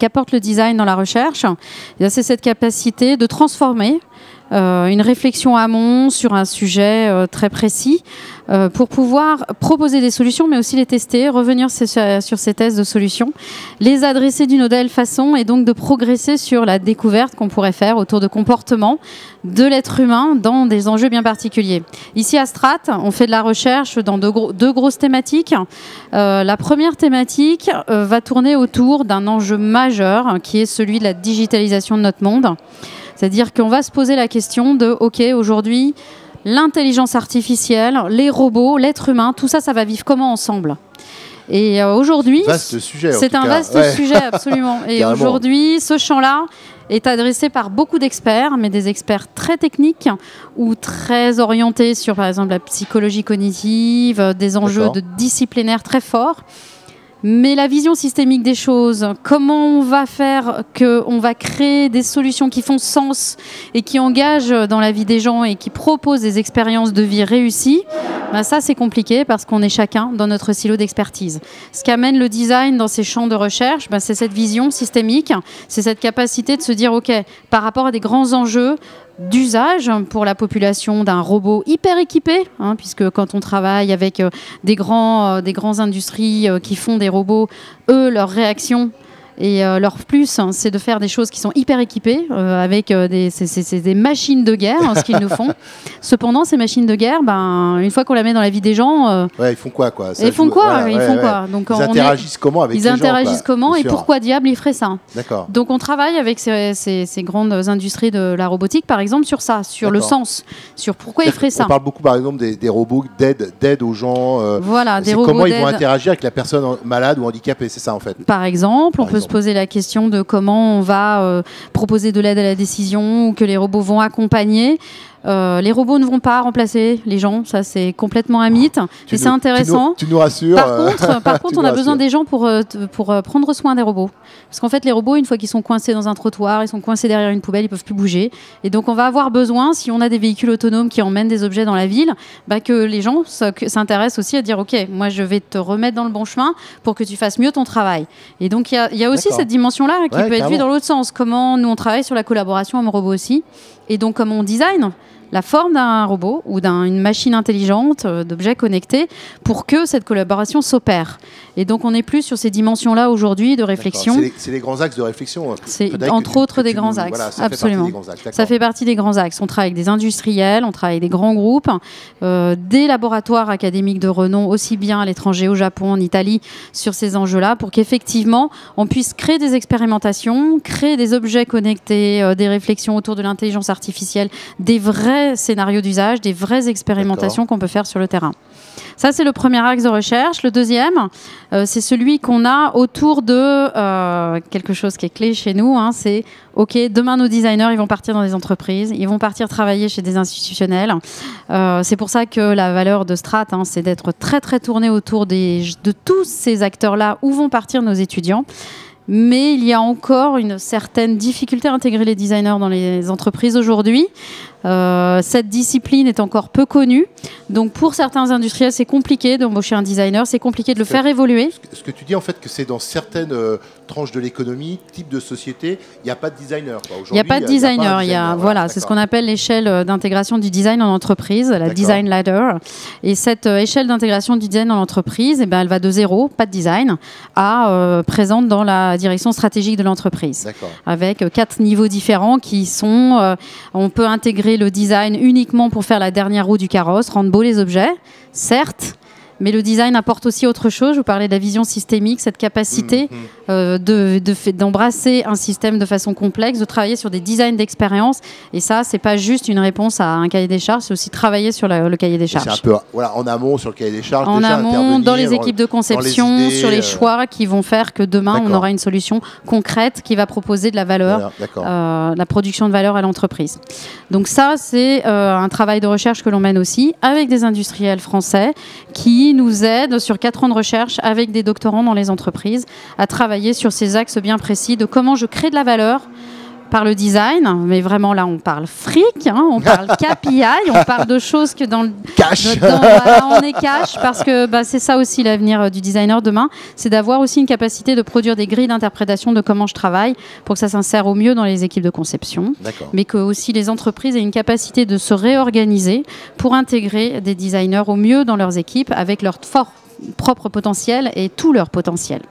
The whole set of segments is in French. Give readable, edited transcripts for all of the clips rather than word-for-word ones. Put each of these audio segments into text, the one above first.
qu'apporte le design dans la recherche, c'est cette capacité de transformer une réflexion amont sur un sujet très précis pour pouvoir proposer des solutions, mais aussi les tester, revenir sur ces tests de solutions, les adresser d'une nouvelle façon et donc de progresser sur la découverte qu'on pourrait faire autour de comportements de l'être humain dans des enjeux bien particuliers. Ici à Strat, on fait de la recherche dans deux grosses thématiques. La première thématique va tourner autour d'un enjeu majeur qui est celui de la digitalisation de notre monde. C'est-à-dire qu'on va se poser la question de, OK, aujourd'hui, l'intelligence artificielle, les robots, l'être humain, tout ça, ça va vivre comment ensemble ? Et aujourd'hui, c'est un vaste sujet, absolument. Et aujourd'hui, ce champ-là est adressé par beaucoup d'experts, mais des experts très techniques ou très orientés sur, par exemple, la psychologie cognitive, des enjeux disciplinaires très forts. Mais la vision systémique des choses, comment on va faire qu'on va créer des solutions qui font sens et qui engagent dans la vie des gens et qui proposent des expériences de vie réussies, ben ça c'est compliqué parce qu'on est chacun dans notre silo d'expertise. Ce qu'amène le design dans ces champs de recherche, ben c'est cette vision systémique, c'est cette capacité de se dire ok, par rapport à des grands enjeux d'usage pour la population d'un robot hyper équipé, puisque quand on travaille avec des grands industries qui font des robots, eux, leur réaction et leur plus, c'est de faire des choses qui sont hyper équipées, avec des machines de guerre, ce qu'ils nous font. Cependant, ces machines de guerre, une fois qu'on la met dans la vie des gens... ils font quoi Ils font quoi Donc, ils interagissent comment avec les gens ? Ils interagissent comment et pourquoi diable ils feraient ça ? D'accord. Donc on travaille avec ces grandes industries de la robotique, par exemple, sur ça, sur le sens, sur pourquoi ils feraient ça. On parle beaucoup, par exemple, des robots d'aide aux gens. Voilà, des robots comment ils vont interagir avec la personne malade ou handicapée, c'est ça en fait. Par exemple, on peut se poser la question de comment on va proposer de l'aide à la décision ou que les robots vont accompagner. Les robots ne vont pas remplacer les gens, ça c'est complètement un mythe, et c'est intéressant. Tu nous rassures. Par contre, on a besoin des gens pour prendre soin des robots. Parce qu'en fait, les robots, une fois qu'ils sont coincés dans un trottoir, ils sont coincés derrière une poubelle, ils peuvent plus bouger. Et donc, on va avoir besoin, si on a des véhicules autonomes qui emmènent des objets dans la ville, que les gens s'intéressent aussi à dire, ok, moi je vais te remettre dans le bon chemin pour que tu fasses mieux ton travail. Et donc, il y a aussi cette dimension-là qui peut être vue dans l'autre sens. Comment nous on travaille sur la collaboration homme-robot aussi, et donc comment on design la forme d'un robot ou d'une machine intelligente, d'objets connectés, pour que cette collaboration s'opère. Et donc, on n'est plus sur ces dimensions-là aujourd'hui de réflexion. C'est les grands axes de réflexion. C'est entre autres des grands axes. Voilà, absolument. Ça fait partie des grands axes. On travaille avec des industriels, on travaille avec des grands groupes, des laboratoires académiques de renom, aussi bien à l'étranger, au Japon, en Italie, sur ces enjeux-là, pour qu'effectivement, on puisse créer des expérimentations, créer des objets connectés, des réflexions autour de l'intelligence artificielle, des vrais scénarios d'usage, des vraies expérimentations qu'on peut faire sur le terrain. Ça, c'est le premier axe de recherche. Le deuxième, c'est celui qu'on a autour de quelque chose qui est clé chez nous. C'est, OK, demain, nos designers, ils vont partir dans des entreprises, ils vont partir travailler chez des institutionnels. C'est pour ça que la valeur de Strat, c'est d'être très, très tourné autour de tous ces acteurs-là où vont partir nos étudiants. Mais il y a encore une certaine difficulté à intégrer les designers dans les entreprises aujourd'hui. Cette discipline est encore peu connue. Donc pour certains industriels, c'est compliqué d'embaucher un designer, c'est compliqué de le faire évoluer. Ce que tu dis en fait, que c'est dans certaines tranches de l'économie, type de société, il n'y a pas de designer. Il n'y a pas de designer. Voilà, c'est ce qu'on appelle l'échelle d'intégration du design en entreprise, la design ladder. Et cette échelle d'intégration du design en entreprise, elle va de 0, pas de design, à présente dans la direction stratégique de l'entreprise. Avec 4 niveaux différents qui sont, on peut intégrer le design uniquement pour faire la dernière roue du carrosse, rendre beau les objets, certes, mais le design apporte aussi autre chose. Je vous parlais de la vision systémique, cette capacité d'embrasser un système de façon complexe, de travailler sur des designs d'expérience. Et ça, c'est pas juste une réponse à un cahier des charges, c'est aussi travailler sur le cahier des charges. C'est un peu en amont sur le cahier des charges. En amont, dans les équipes de conception, idées, sur les choix qui vont faire que demain, on aura une solution concrète qui va proposer de la valeur, la production de valeur à l'entreprise. Donc ça, c'est un travail de recherche que l'on mène aussi avec des industriels français qui nous aident sur 4 ans de recherche avec des doctorants dans les entreprises à travailler sur ces axes bien précis de comment je crée de la valeur par le design, mais vraiment là on parle fric, hein, on parle KPI, on parle de choses que dans le Cash. voilà, on est cash parce que c'est ça aussi l'avenir du designer demain, c'est d'avoir aussi une capacité de produire des grilles d'interprétation de comment je travaille pour que ça s'insère au mieux dans les équipes de conception, mais que aussi les entreprises aient une capacité de se réorganiser pour intégrer des designers au mieux dans leurs équipes avec leur fort propre potentiel et tout leur potentiel.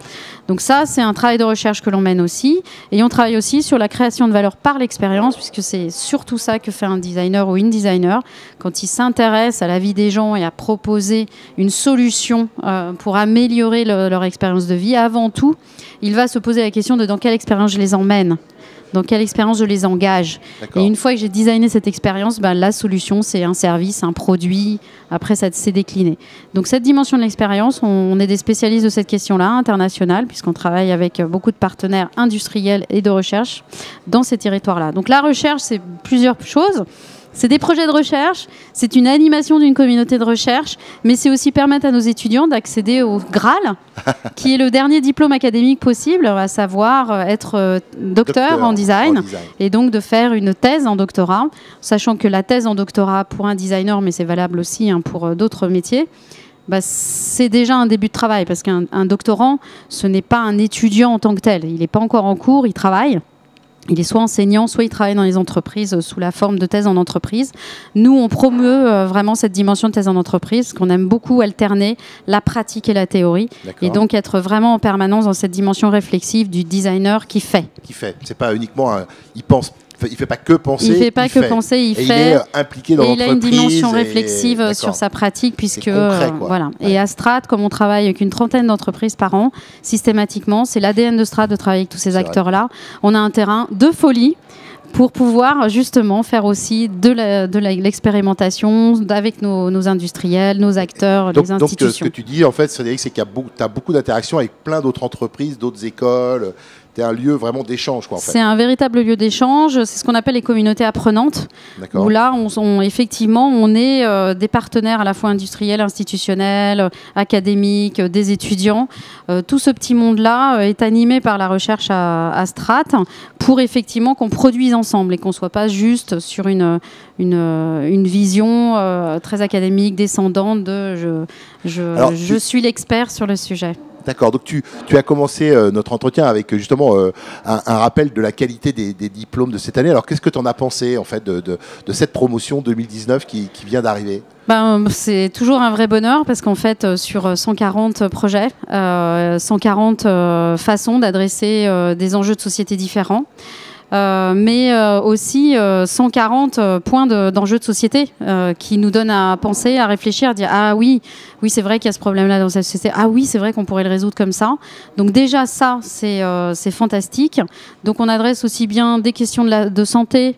Donc ça, c'est un travail de recherche que l'on mène aussi. Et on travaille aussi sur la création de valeur par l'expérience, puisque c'est surtout ça que fait un designer ou une designer. Quand il s'intéresse à la vie des gens et à proposer une solution pour améliorer leur expérience de vie, avant tout, il va se poser la question de dans quelle expérience je les emmène. Dans quelle expérience je les engage. Et une fois que j'ai designé cette expérience, la solution, c'est un service, un produit. Après, ça s'est décliné. Donc, cette dimension de l'expérience, on est des spécialistes de cette question-là, internationale, puisqu'on travaille avec beaucoup de partenaires industriels et de recherche dans ces territoires-là. Donc, la recherche, c'est plusieurs choses. C'est des projets de recherche, c'est une animation d'une communauté de recherche, mais c'est aussi permettre à nos étudiants d'accéder au Graal, qui est le dernier diplôme académique possible, à savoir être docteur en design, et donc de faire une thèse en doctorat, sachant que la thèse en doctorat pour un designer, mais c'est valable aussi pour d'autres métiers, c'est déjà un début de travail, parce qu'un doctorant, ce n'est pas un étudiant en tant que tel, il n'est pas encore en cours, il travaille. Il est soit enseignant, soit il travaille dans les entreprises sous la forme de thèse en entreprise. Nous, on promeut vraiment cette dimension de thèse en entreprise, qu'on aime beaucoup alterner la pratique et la théorie. Et donc être vraiment en permanence dans cette dimension réflexive du designer qui fait. Qui fait. C'est pas uniquement il pense. Il ne fait pas que penser. Il ne fait pas que penser, il fait. Il est impliqué dans l'entreprise. Il a une dimension réflexive sur sa pratique, puisque concret, voilà. Ouais. Et à Strat, comme on travaille avec une trentaine d'entreprises par an, systématiquement, c'est l'ADN de Strat de travailler avec tous ces acteurs-là. On a un terrain de folie pour pouvoir justement faire aussi de l'expérimentation avec nos industriels, nos acteurs, les institutions. Donc, ce que tu dis, en fait, Frédéric, c'est qu'il y a tu as beaucoup d'interactions avec plein d'autres entreprises, d'autres écoles. C'est un lieu vraiment d'échange, quoi, en fait. C'est un véritable lieu d'échange. C'est ce qu'on appelle les communautés apprenantes. Où là, effectivement, on est des partenaires à la fois industriels, institutionnels, académiques, des étudiants. Tout ce petit monde-là est animé par la recherche à Strat pour effectivement qu'on produise ensemble et qu'on ne soit pas juste sur une vision très académique, descendante de je suis l'expert sur le sujet. D'accord, donc tu as commencé notre entretien avec justement un rappel de la qualité des diplômes de cette année. Alors qu'est-ce que tu en as pensé en fait de cette promotion 2019 qui vient d'arriver ? C'est toujours un vrai bonheur parce qu'en fait sur 140 projets, 140 façons d'adresser des enjeux de société différents. Mais aussi 140 points d'enjeux de société qui nous donnent à penser, à réfléchir, à dire ah oui c'est vrai qu'il y a ce problème-là dans cette société, ah oui c'est vrai qu'on pourrait le résoudre comme ça. Donc déjà ça c'est fantastique. Donc on adresse aussi bien des questions de santé.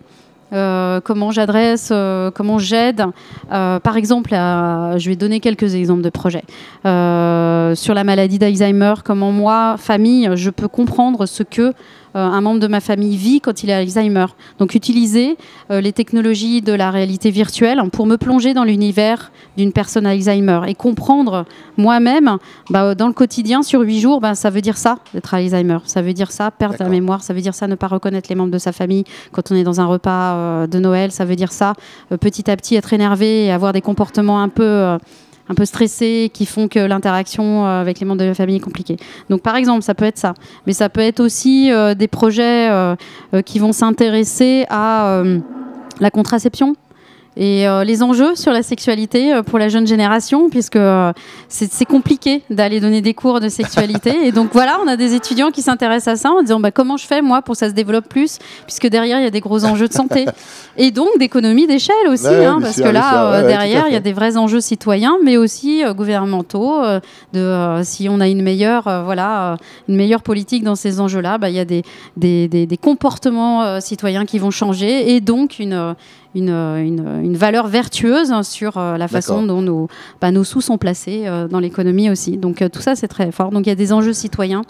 Comment j'adresse, comment j'aide. Par exemple, je vais donner quelques exemples de projets. Sur la maladie d'Alzheimer, comment moi, famille, je peux comprendre ce que un membre de ma famille vit quand il a Alzheimer. Donc utiliser les technologies de la réalité virtuelle pour me plonger dans l'univers d'une personne à Alzheimer et comprendre moi-même dans le quotidien sur 8 jours, ça veut dire ça d'être à Alzheimer, ça veut dire ça perdre la mémoire, ça veut dire ça ne pas reconnaître les membres de sa famille quand on est dans un repas de Noël, ça veut dire ça petit à petit être énervé et avoir des comportements un peu stressés qui font que l'interaction avec les membres de la famille est compliquée. Donc par exemple, ça peut être ça. Mais ça peut être aussi des projets qui vont s'intéresser à la contraception et les enjeux sur la sexualité pour la jeune génération, puisque c'est compliqué d'aller donner des cours de sexualité. Et donc voilà, on a des étudiants qui s'intéressent à ça en disant comment je fais moi pour que ça se développe plus, puisque derrière il y a des gros enjeux de santé et donc d'économie d'échelle aussi, parce que là derrière il y a des vrais enjeux citoyens, mais aussi gouvernementaux. Si on a une meilleure politique dans ces enjeux-là, il y a des comportements citoyens qui vont changer et donc une valeur vertueuse sur la façon dont nos sous sont placés dans l'économie aussi. Donc tout ça, c'est très fort. Donc il y a des enjeux citoyens,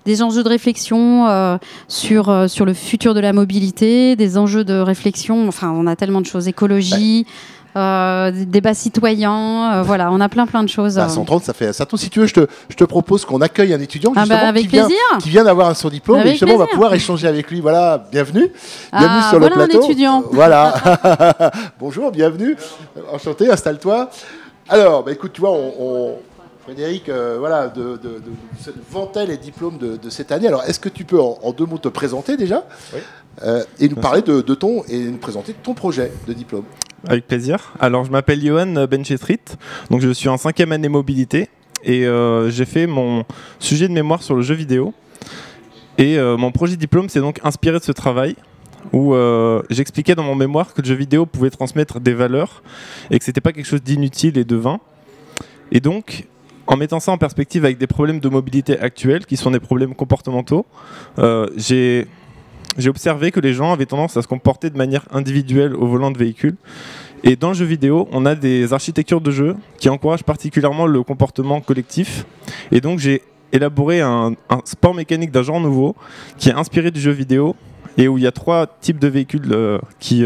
des enjeux de réflexion sur le futur de la mobilité, des enjeux de réflexion, on a tellement de choses, écologie. débats citoyens, voilà, on a plein de choses. 130, ça fait ça. Si tu veux, je te propose qu'on accueille un étudiant justement, avec plaisir. Qui vient d'avoir son diplôme, et justement plaisir. On va pouvoir échanger avec lui. Voilà, bienvenue sur le plateau. Un étudiant. Voilà. Bonjour, bienvenue. Enchanté, installe-toi. Alors, écoute, tu vois, Frédéric, voilà, de vantait les diplômes de cette année. Alors, est-ce que tu peux en 2 mots te présenter déjà, et nous parler et nous présenter ton projet de diplôme? Avec plaisir. Alors, je m'appelle Johan Benchetrit, donc je suis en 5e année mobilité, et j'ai fait mon sujet de mémoire sur le jeu vidéo. Et mon projet de diplôme s'est donc inspiré de ce travail, où j'expliquais dans mon mémoire que le jeu vidéo pouvait transmettre des valeurs, et que c'était pas quelque chose d'inutile et de vain. Et donc, en mettant ça en perspective avec des problèmes de mobilité actuels, qui sont des problèmes comportementaux, j'ai observé que les gens avaient tendance à se comporter de manière individuelle au volant de véhicules. Et dans le jeu vidéo, on a des architectures de jeu qui encouragent particulièrement le comportement collectif. Et donc j'ai élaboré un sport mécanique d'un genre nouveau qui est inspiré du jeu vidéo, et où il y a 3 types de véhicules qui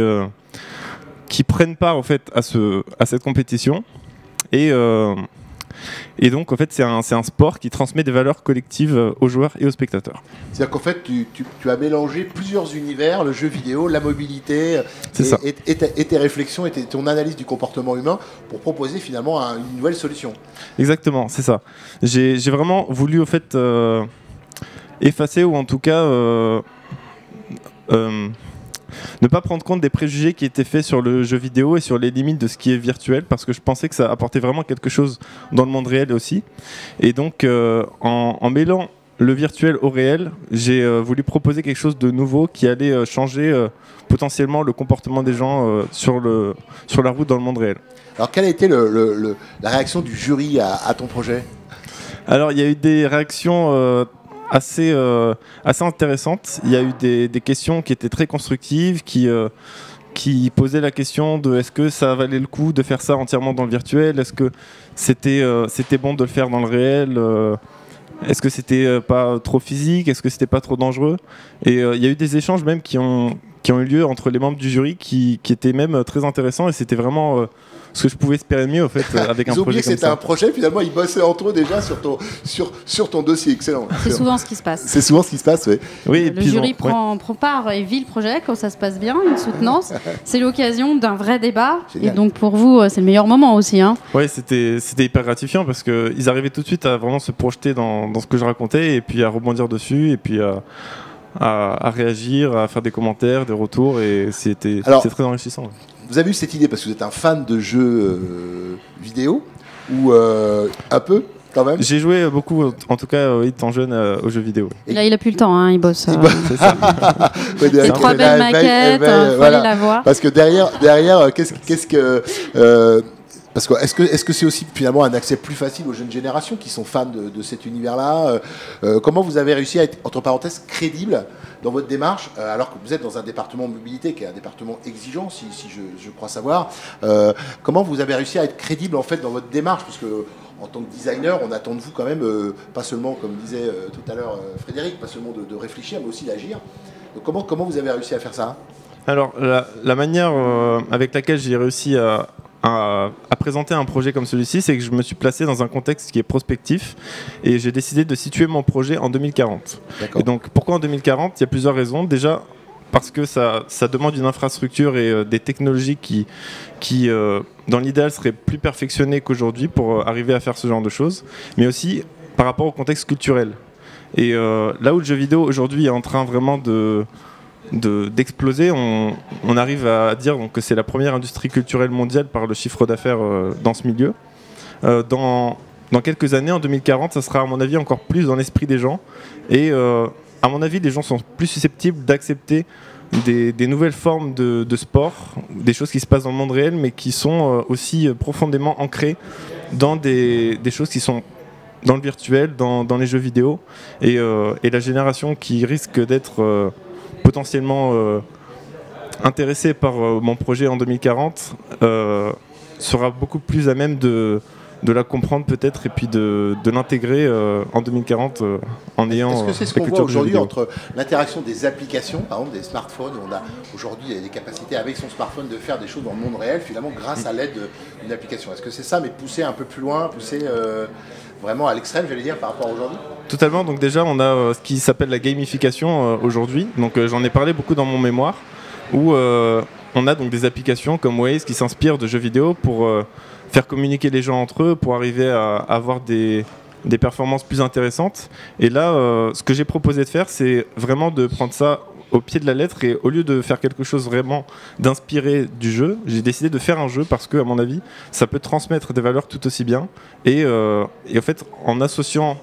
prennent part en fait, à cette compétition. Et donc, en fait, c'est un sport qui transmet des valeurs collectives aux joueurs et aux spectateurs. C'est-à-dire qu'en fait, tu as mélangé plusieurs univers, le jeu vidéo, la mobilité, et tes réflexions et ton analyse du comportement humain pour proposer finalement une nouvelle solution. Exactement, c'est ça. J'ai vraiment voulu, au fait, effacer, ou en tout cas ne pas prendre compte des préjugés qui étaient faits sur le jeu vidéo et sur les limites de ce qui est virtuel, parce que je pensais que ça apportait vraiment quelque chose dans le monde réel aussi. Et donc en mêlant le virtuel au réel, j'ai voulu proposer quelque chose de nouveau qui allait changer potentiellement le comportement des gens sur la route dans le monde réel. Alors quelle a été la réaction du jury à ton projet? Alors il y a eu des réactions assez intéressante. Il y a eu des questions qui étaient très constructives, qui posaient la question de est-ce que ça valait le coup de faire ça entièrement dans le virtuel, est-ce que c'était bon de le faire dans le réel, est-ce que c'était pas trop physique, est-ce que c'était pas trop dangereux. Et il y a eu des échanges même qui ont eu lieu entre les membres du jury qui étaient même très intéressants, et c'était vraiment ce que je pouvais espérer mieux en fait avec un projet comme ça. Ils ont oublié que c'était un projet, finalement ils bossaient entre eux déjà sur ton dossier. Excellent. C'est souvent ce qui se passe. C'est souvent ce qui se passe, oui. Oui, le jury prend part et vit le projet quand ça se passe bien, une soutenance. C'est l'occasion d'un vrai débat. Génial. Et donc pour vous, c'est le meilleur moment aussi. Hein. Oui, c'était hyper gratifiant parce qu'ils arrivaient tout de suite à vraiment se projeter dans ce que je racontais, et puis à rebondir dessus, et puis à réagir, à faire des commentaires, des retours, et c'était très enrichissant. Ouais. Vous avez eu cette idée parce que vous êtes un fan de jeux vidéo, ou un peu quand même? J'ai joué beaucoup, en tout cas étant jeune, aux jeux vidéo. Et là, il n'a plus le temps, hein, il bosse. C'est ça. Les 3 belles maquettes, il faut aller la voir. Parce que derrière qu'est-ce que... Parce que est-ce que c'est aussi finalement un accès plus facile aux jeunes générations qui sont fans de cet univers-là? Comment vous avez réussi à être, entre parenthèses, crédible dans votre démarche, alors que vous êtes dans un département mobilité qui est un département exigeant, si je crois savoir. Comment vous avez réussi à être crédible en fait dans votre démarche? Parce que en tant que designer, on attend de vous quand même, pas seulement, comme disait tout à l'heure Frédéric, pas seulement de réfléchir, mais aussi d'agir. Donc comment vous avez réussi à faire ça? Alors la manière avec laquelle j'ai réussi à présenter un projet comme celui-ci, c'est que je me suis placé dans un contexte qui est prospectif, et j'ai décidé de situer mon projet en 2040. Et donc pourquoi en 2040? Il y a plusieurs raisons. Déjà parce que ça demande une infrastructure et des technologies qui dans l'idéal seraient plus perfectionnées qu'aujourd'hui pour arriver à faire ce genre de choses, mais aussi par rapport au contexte culturel. Et là où le jeu vidéo aujourd'hui est en train vraiment d'exploser, on arrive à dire donc, que c'est la première industrie culturelle mondiale par le chiffre d'affaires dans ce milieu. Dans quelques années, en 2040, ça sera à mon avis encore plus dans l'esprit des gens, et à mon avis les gens sont plus susceptibles d'accepter des nouvelles formes de sport, des choses qui se passent dans le monde réel, mais qui sont aussi profondément ancrées dans des choses qui sont dans le virtuel, dans les jeux vidéo, et la génération qui risque d'être potentiellement intéressé par mon projet en 2040 sera beaucoup plus à même de la comprendre peut-être et puis de l'intégrer en 2040 en ayant. Est-ce que c'est ce qu'on voit aujourd'hui entre l'interaction des applications, par exemple des smartphones, on a aujourd'hui des capacités avec son smartphone de faire des choses dans le monde réel, finalement grâce à l'aide d'une application. Est-ce que c'est ça, mais pousser un peu plus loin, pousser vraiment à l'extrême, j'allais dire, par rapport à aujourd'hui? Totalement. Donc déjà, on a ce qui s'appelle la gamification aujourd'hui. Donc j'en ai parlé beaucoup dans mon mémoire, où on a donc des applications comme Waze qui s'inspirent de jeux vidéo pour faire communiquer les gens entre eux, pour arriver à avoir des performances plus intéressantes. Et là, ce que j'ai proposé de faire, c'est vraiment de prendre ça au pied de la lettre, et au lieu de faire quelque chose vraiment d'inspiré du jeu, j'ai décidé de faire un jeu parce que, à mon avis, ça peut transmettre des valeurs tout aussi bien. Et en fait, en associant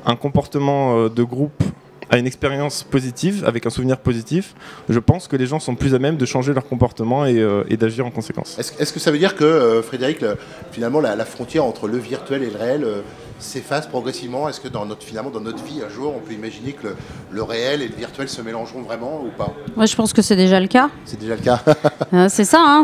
un comportement de groupe à une expérience positive, avec un souvenir positif, je pense que les gens sont plus à même de changer leur comportement et d'agir en conséquence. Est-ce que ça veut dire que, Frédéric, finalement, la frontière entre le virtuel et le réel s'efface progressivement? Est-ce que dans notre vie, un jour, on peut imaginer que le réel et le virtuel se mélangeront vraiment ou pas? Moi, je pense que c'est déjà le cas. C'est déjà le cas. C'est ça, hein,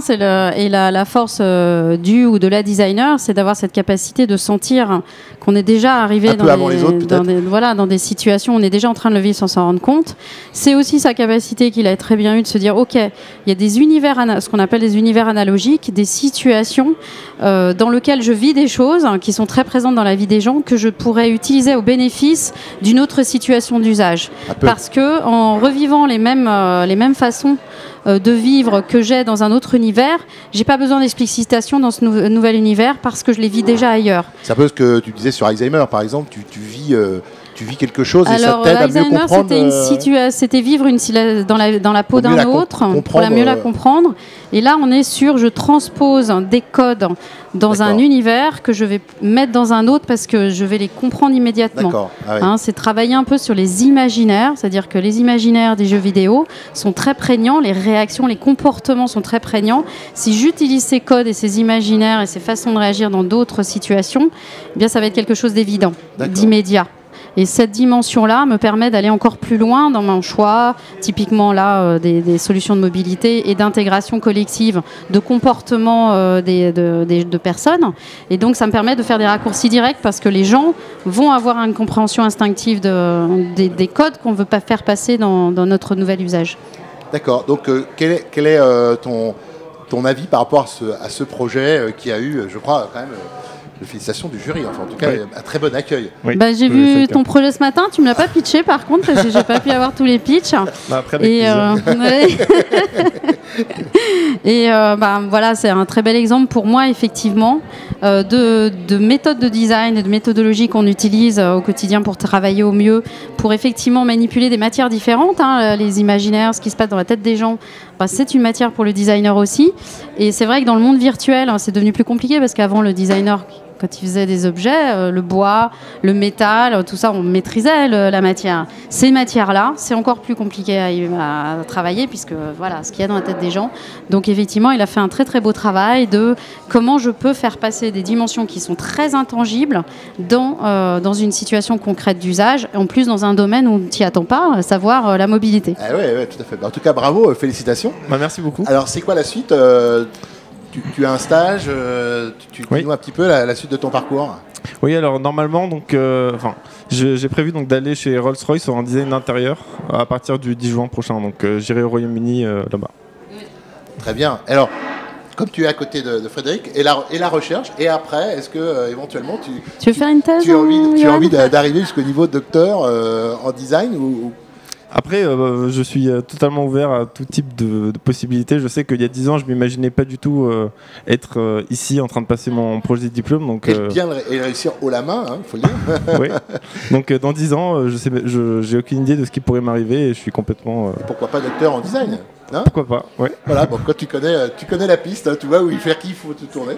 et la force du ou de la designer, c'est d'avoir cette capacité de sentir qu'on est déjà arrivé dans des situations où on est déjà en train de le vivre sans s'en rendre compte. C'est aussi sa capacité qu'il a très bien eu de se dire, ok, il y a des univers, ce qu'on appelle des univers analogiques, des situations dans lesquelles je vis des choses qui sont très présentes dans la vie des gens que je pourrais utiliser au bénéfice d'une autre situation d'usage. Parce que en revivant les mêmes façons de vivre que j'ai dans un autre univers, j'ai pas besoin d'explicitation dans ce nouvel univers parce que je les vis déjà ailleurs. C'est un peu ce que tu disais sur Alzheimer, par exemple, tu vis quelque chose et ça t'aide à mieux comprendre. C'était vivre dans la peau d'un autre pour mieux la comprendre. Et là, on est sur, je transpose des codes dans un univers que je vais mettre dans un autre parce que je vais les comprendre immédiatement. Ah oui. C'est travailler un peu sur les imaginaires, c'est-à-dire que les imaginaires des jeux vidéo sont très prégnants, les réactions, les comportements sont très prégnants. Si j'utilise ces codes et ces imaginaires et ces façons de réagir dans d'autres situations, eh bien, ça va être quelque chose d'évident, d'immédiat. Et cette dimension-là me permet d'aller encore plus loin dans mon choix, typiquement là, des solutions de mobilité et d'intégration collective de comportements de personnes. Et donc, ça me permet de faire des raccourcis directs parce que les gens vont avoir une compréhension instinctive des codes qu'on ne veut pas faire passer dans notre nouvel usage. D'accord. Donc, quel est ton avis par rapport à ce projet qui a eu, je crois, quand même... de félicitations du jury, enfin en tout cas un très bon accueil. Oui. J'ai vu ton projet ce matin, tu me l'as pas pitché par contre parce que j'ai pas pu avoir tous les pitchs. Après avec et voilà, c'est un très bel exemple pour moi effectivement de méthodes de design et de méthodologie qu'on utilise au quotidien pour travailler au mieux, pour effectivement manipuler des matières différentes, les imaginaires, ce qui se passe dans la tête des gens. C'est une matière pour le designer aussi. Et c'est vrai que dans le monde virtuel, c'est devenu plus compliqué parce qu'avant, le designer, quand il faisait des objets, le bois, le métal, tout ça, on maîtrisait la matière. Ces matières-là, c'est encore plus compliqué à travailler puisque voilà ce qu'il y a dans la tête des gens. Donc effectivement, il a fait un très très beau travail de comment je peux faire passer des dimensions qui sont très intangibles dans une situation concrète d'usage, en plus dans un domaine où tu n'y attends pas, à savoir la mobilité. Oui, tout à fait. En tout cas, bravo, félicitations. Merci beaucoup. Alors, c'est quoi la suite? Tu as un stage, tu dis-nous un petit peu la suite de ton parcours. Oui, alors normalement, donc, j'ai prévu donc d'aller chez Rolls-Royce en design d'intérieur à partir du 10 juin prochain. Donc j'irai au Royaume-Uni là-bas. Très bien. Alors, comme tu es à côté de Frédéric, et la recherche, et après, est-ce que éventuellement tu veux faire une thèse? Tu as envie d'arriver jusqu'au niveau de docteur en design ou... Après, je suis totalement ouvert à tout type de possibilités. Je sais qu'il y a 10 ans, je ne m'imaginais pas du tout être ici en train de passer mon projet de diplôme. Donc, et bien réussir haut la main, il faut le dire. Oui. Donc dans 10 ans, j'ai aucune idée de ce qui pourrait m'arriver et je suis complètement... Pourquoi pas docteur en design? Pourquoi pas, ouais. Voilà, bon, quand tu connais la piste, tu vois vers qui il faut te tourner.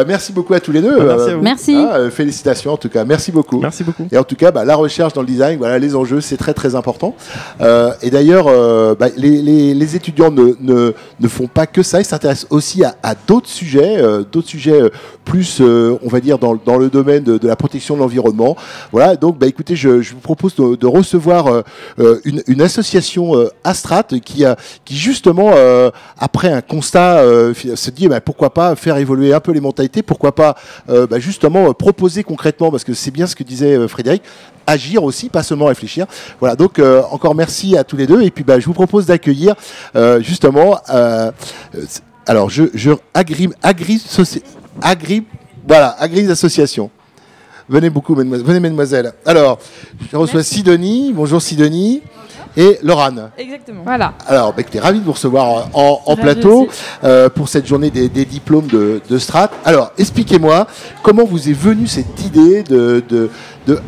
Merci beaucoup à tous les deux. Merci à vous. Merci. Félicitations en tout cas, merci beaucoup. Merci beaucoup. Et en tout cas, la recherche dans le design, voilà, les enjeux, c'est très très important. Et d'ailleurs, les étudiants ne font pas que ça, ils s'intéressent aussi à d'autres sujets plus, on va dire, dans le domaine de la protection de l'environnement. Voilà, donc écoutez, je vous propose de recevoir une association Astrat qui justement, après un constat, se dit pourquoi pas faire évoluer un peu les mentalités, pourquoi pas justement proposer concrètement, parce que c'est bien ce que disait Frédéric, agir aussi, pas seulement réfléchir. Voilà, donc encore merci à tous les deux. Et puis je vous propose d'accueillir justement, alors Agris Association. Venez mesdemoiselles. Alors, je reçois Sidonie. Bonjour Sidonie. Et Laurane. Exactement. Voilà. Alors, écoutez, ravi de vous recevoir en plateau pour cette journée des diplômes de Strat. Alors, expliquez-moi comment vous est venue cette idée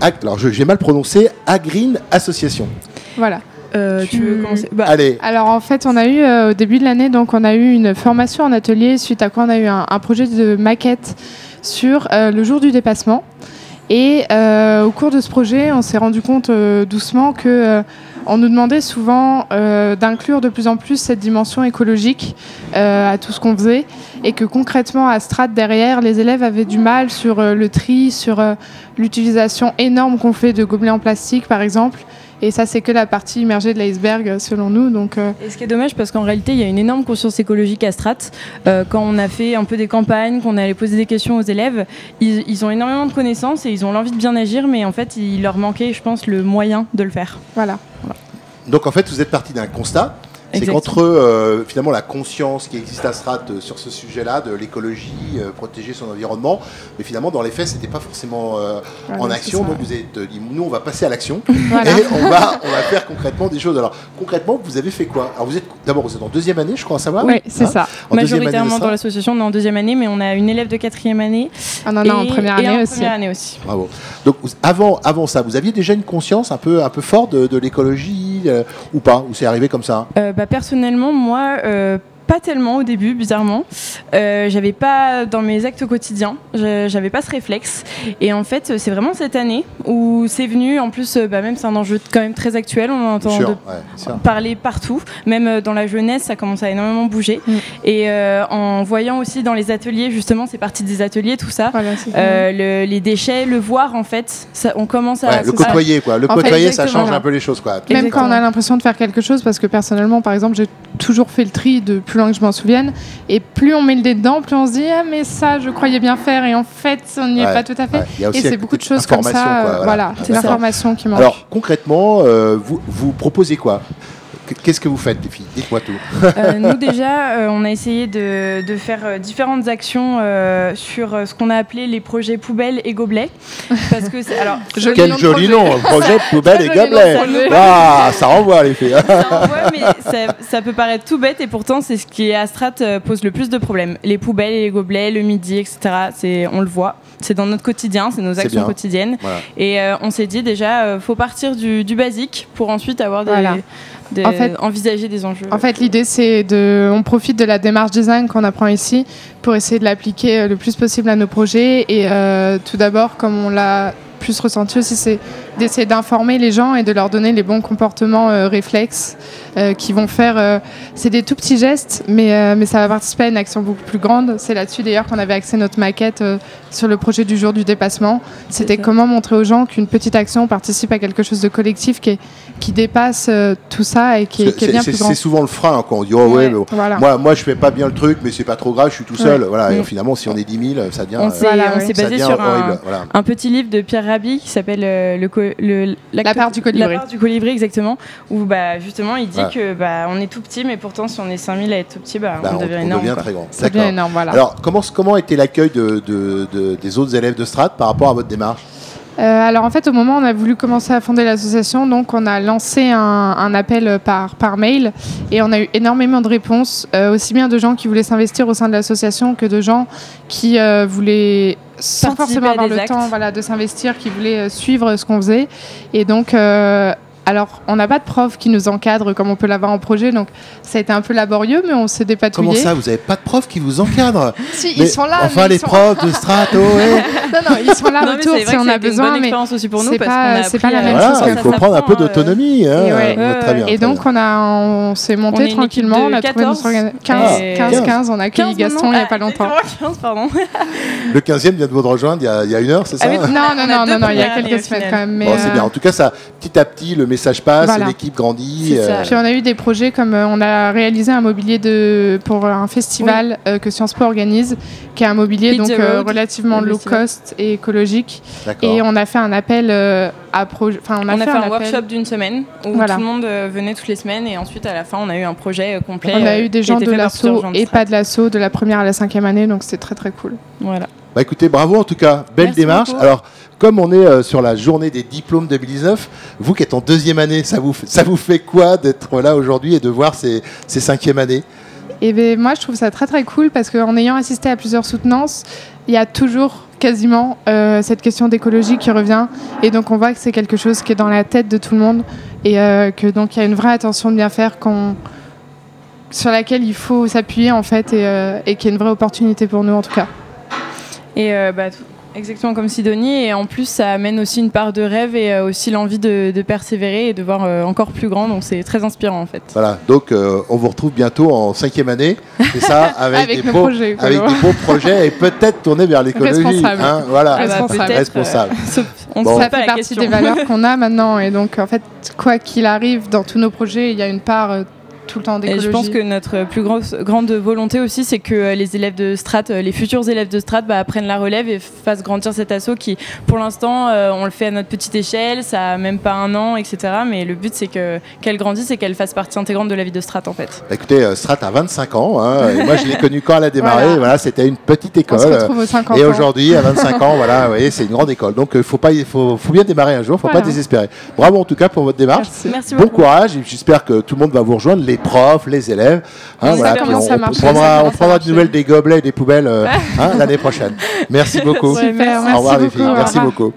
alors j'ai mal prononcé, Agris Association. Voilà. Tu veux commencer Allez. Alors en fait, on a eu au début de l'année, donc on a eu une formation en atelier suite à quoi on a eu un projet de maquette sur le jour du dépassement. Et au cours de ce projet, on s'est rendu compte doucement que on nous demandait souvent d'inclure de plus en plus cette dimension écologique à tout ce qu'on faisait, et que concrètement à Strat derrière, les élèves avaient du mal sur le tri, sur l'utilisation énorme qu'on fait de gobelets en plastique par exemple. Et ça, c'est que la partie immergée de l'iceberg, selon nous. Donc, Et ce qui est dommage, parce qu'en réalité, il y a une énorme conscience écologique à Strat. Quand on a fait un peu des campagnes, qu'on est allé poser des questions aux élèves, ils ont énormément de connaissances et ils ont l'envie de bien agir, mais en fait, il leur manquait, je pense, le moyen de le faire. Voilà. Donc en fait, vous êtes parti d'un constat. C'est qu'entre finalement la conscience qui existe à Strat sur ce sujet-là, de l'écologie, protéger son environnement, mais finalement dans les faits, c'était pas forcément en action. Donc vous êtes dit, nous on va passer à l'action et on va faire concrètement des choses. Alors concrètement, vous avez fait quoi? Alors vous êtes en deuxième année, je crois, à savoir. Oui, c'est ça. Majoritairement dans l'association, on est en deuxième année, mais on a une élève de quatrième année. On en a en première année aussi. Bravo. Donc avant ça, vous aviez déjà une conscience un peu forte de l'écologie ou pas? Ou c'est arrivé comme ça? Personnellement, moi, pas tellement au début, bizarrement. J'avais pas, dans mes actes quotidiens, j'avais pas ce réflexe. Et en fait, c'est vraiment cette année où c'est venu. En plus, même c'est un enjeu quand même très actuel. On en entend parler partout. Même dans la jeunesse, ça commence à énormément bouger. Et en voyant aussi dans les ateliers, justement, c'est parti des ateliers, tout ça. Voilà, les déchets, le voir, en fait, ça, on commence à... le côtoyer, quoi. Le côtoyer, ça change un peu les choses, quoi. Même quand on a l'impression de faire quelque chose, parce que personnellement, par exemple, j'ai toujours fait le tri de plus loin que je m'en souvienne, et plus on met le nez dedans, plus on se dit ah mais ça je croyais bien faire, et en fait on n'y est pas tout à fait. Et c'est beaucoup de choses comme ça. Voilà, c'est l'information qui manque. Alors concrètement, vous proposez quoi? Qu'est-ce que vous faites, les filles? Dites-moi tout. Nous, déjà, on a essayé de faire différentes actions sur ce qu'on a appelé les projets poubelles et gobelets. Parce que quel joli nom, projet poubelles et gobelets. Ah, ça renvoie, les filles. Ça renvoie, mais ça peut paraître tout bête, et pourtant, c'est ce qui, à Strat, pose le plus de problèmes. Les poubelles et les gobelets, le midi, etc., on le voit. C'est dans notre quotidien, c'est nos actions quotidiennes. Voilà. Et on s'est dit déjà, faut partir du basique pour ensuite avoir envisager des enjeux. En fait, l'idée, c'est on profite de la démarche design qu'on apprend ici pour essayer de l'appliquer le plus possible à nos projets. Et tout d'abord, comme on l'a plus ressenti aussi, c'est d'essayer d'informer les gens et de leur donner les bons comportements réflexes qui vont faire... c'est des tout petits gestes, mais ça va participer à une action beaucoup plus grande. C'est là-dessus d'ailleurs qu'on avait axé notre maquette sur le projet du jour du dépassement. C'était comment montrer aux gens qu'une petite action participe à quelque chose de collectif qui dépasse tout ça et qui est bien plus grand. C'est souvent le frein quand on dit moi je fais pas bien le truc, mais c'est pas trop grave, je suis tout seul. Voilà, et finalement si on est 10 000, ça devient on s'est basé sur un petit livre de Pierre Rabhi qui s'appelle La part du colibri. La part du colibri, exactement, où justement il dit que on est tout petit, mais pourtant si on est 5000 à être tout petit, on devient énorme. On devient très grand. Ça devient énorme, voilà. Alors comment était l'accueil des autres élèves de Strat par rapport à votre démarche? Alors en fait, au moment où on a voulu commencer à fonder l'association, donc on a lancé un appel par mail, et on a eu énormément de réponses, aussi bien de gens qui voulaient s'investir au sein de l'association que de gens qui voulaient, sans forcément avoir le temps de s'investir, qui voulaient suivre ce qu'on faisait. Et donc alors, on n'a pas de prof qui nous encadre comme on peut l'avoir en projet, donc ça a été un peu laborieux, mais on s'est dépatouillé. Comment ça, vous n'avez pas de prof qui vous encadre? Si, ils sont là. Enfin, les profs de Strat, Non, ils sont là autour si on a besoin, mais aussi pour nous, c'est pas la même chose. Il faut prendre un peu d'autonomie. Très bien. Et donc, on s'est monté tranquillement, on a trouvé notre 15, on a accueilli Gaston il n'y a pas longtemps. 15, pardon. Le 15e vient de vous rejoindre il y a une heure, c'est ça? Non, il y a quelques semaines quand même. C'est bien. En tout cas, ça, petit à petit, le message passe, Voilà. l'équipe grandit. C'est ça. Puis on a eu des projets comme on a réalisé un mobilier pour un festival que Sciences Po organise, qui est un mobilier Hit donc the Road, relativement le low festival. cost et écologique. D'accord. Et on a fait un appel à projet. Enfin, On a fait un appel. workshop d'une semaine où Voilà. tout le monde venait toutes les semaines et ensuite à la fin on a eu un projet complet. On a eu des qui gens était de fait par plusieurs l'asso gens de et Strat. pas de l'asso de la première à la 5e année, donc c'était très très cool. Voilà. Bah écoutez, bravo en tout cas, belle Merci démarche. beaucoup. Alors, comme on est sur la journée des diplômes 2019, vous qui êtes en 2e année, ça vous fait quoi d'être là aujourd'hui et de voir ces 5e années? Et ben, moi, je trouve ça très très cool parce qu'en ayant assisté à plusieurs soutenances, il y a toujours quasiment cette question d'écologie qui revient. Et donc, on voit que c'est quelque chose qui est dans la tête de tout le monde et que donc il y a une vraie attention de bien faire sur laquelle il faut s'appuyer en fait et qui est une vraie opportunité pour nous en tout cas. Et exactement comme Sidonie, et en plus ça amène aussi une part de rêve et aussi l'envie de persévérer et de voir encore plus grand, donc c'est très inspirant en fait. Voilà, donc on vous retrouve bientôt en 5e année, c'est ça, avec, Avec des nos beaux, projets, avec voilà. des beaux projets et peut-être tourner vers l'écologie. Responsable. Voilà, Responsable. responsable. On Bon. ne Ça sait pas fait la partie question. des valeurs qu'on a maintenant et donc en fait, quoi qu'il arrive dans tous nos projets, il y a une part tout le temps Et d'écologie. je pense que notre plus grande volonté aussi, c'est que les élèves de Strat, les futurs élèves de Strat, prennent la relève et fassent grandir cet asso qui, pour l'instant, on le fait à notre petite échelle, ça a même pas 1 an, etc. Mais le but, c'est qu'elle grandisse et qu'elle fasse partie intégrante de la vie de Strat, en fait. Écoutez, Strat a 25 ans, hein, et moi je l'ai connu quand elle a démarré, voilà, c'était une petite on école. se retrouve aux 50 Et ans. aujourd'hui, à 25 ans, voilà, vous voyez, c'est une grande école. Donc, faut bien démarrer un jour, faut Voilà. pas désespérer. Bravo en tout cas pour votre démarche. Merci Bon beaucoup. courage, et j'espère que tout le monde va vous rejoindre, les profs, les élèves. On voilà, espère puis comment ça marche, on prendra marche. de nouvelles des gobelets et des poubelles l'année prochaine. Merci beaucoup. Ouais, Super, Au merci revoir les beaucoup. filles, au merci revoir. beaucoup.